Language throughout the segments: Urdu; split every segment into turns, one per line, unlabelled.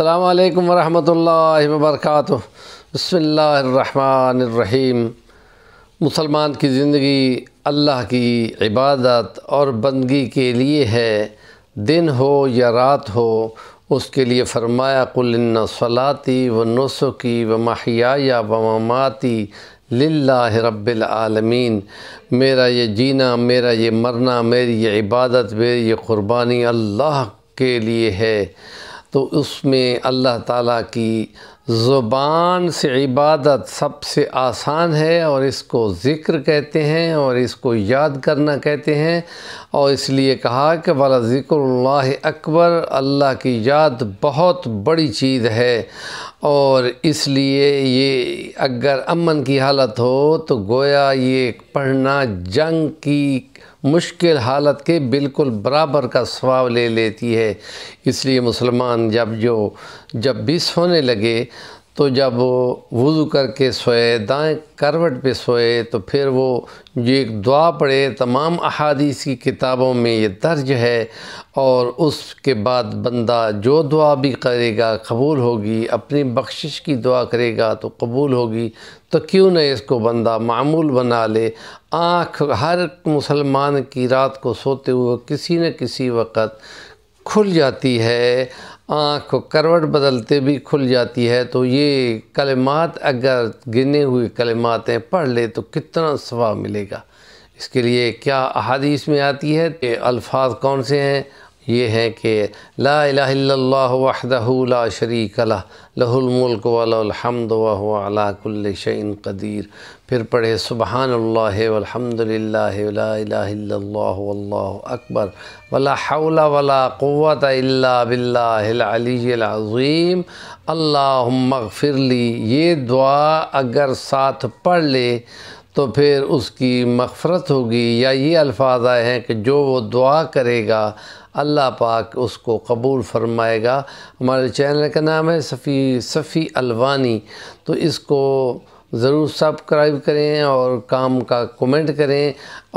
السلام علیکم ورحمۃ اللہ وبرکاتہ۔ بسم اللہ الرحمن الرحیم۔ مسلمان کی زندگی اللہ کی عبادت اور بندگی کے لیے ہے، دن ہو یا رات ہو۔ اس کے لیے فرمایا قُلْ إِنَّ صَلَاتِي وَنُسُكِي وَمَحْيَايَ وَمَمَاتِي لِلَّهِ رَبِّ الْعَالَمِينَ۔ میرا یہ جینا، میرا یہ مرنا، میری یہ عبادت، میری یہ قربانی اللہ کے لیے ہے۔ تو اس میں اللہ تعالیٰ کی زبان سے عبادت سب سے آسان ہے، اور اس کو ذکر کہتے ہیں اور اس کو یاد کرنا کہتے ہیں، اور اس لیے کہا کہ وَلَذِكْرُ اللَّهِ اکبر، اللہ کی یاد بہت بڑی چیز ہے۔ اور اس لیے یہ اگر امن کی حالت ہو تو گویا یہ پڑھنا جنگ کی مشکل حالت کے بالکل برابر کا ثواب لے لیتی ہے۔ اس لیے مسلمان جب بھی سونے لگے تو جب وہ وضو کر کے سوئے، دائیں کروٹ پہ سوئے، تو پھر وہ یہ ایک دعا پڑھے۔ تمام احادیث کی کتابوں میں یہ درج ہے، اور اس کے بعد بندہ جو دعا بھی کرے گا قبول ہوگی، اپنی بخشش کی دعا کرے گا تو قبول ہوگی۔ تو کیوں نہ اس کو بندہ معمول بنا لے۔ آنکھ ہر مسلمان کی رات کو سوتے ہوئے کسی نہ کسی وقت کھل جاتی ہے، آنکھ کو کروٹ بدلتے بھی کھل جاتی ہے، تو یہ کلمات اگر گنے ہوئے کلمات ہیں پڑھ لے تو کتنا ثواب ملے گا۔ اس کے لیے کیا احادیث میں آتی ہے کہ الفاظ کون سے ہیں؟ یہ ہے کہ لا الہ الا اللہ وحدہ لا شریک لہ، لہ الملک ولہ الحمد وہو علی کل شیء قدیر۔ پھر پڑھے سبحان اللہ والحمد للہ ولا الہ الا اللہ واللہ اکبر ولا حول ولا قوة الا باللہ العلی العظیم اللہم اغفر لی۔ یہ دعا اگر ساتھ پڑھ لے تو پھر اس کی مغفرت ہوگی، یا یہ الفاظ آئے ہیں کہ جو وہ دعا کرے گا اللہ پاک اس کو قبول فرمائے گا۔ ہمارے چینل کا نام ہے صفی الوانی، تو اس کو ضرور سبسکرائب کریں اور کام کا کومنٹ کریں،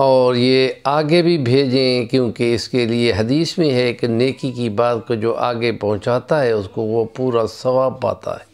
اور یہ آگے بھی بھیجیں، کیونکہ اس کے لیے حدیث میں ہے کہ نیکی کی بات کو جو آگے پہنچاتا ہے اس کو وہ پورا ثواب پاتا ہے۔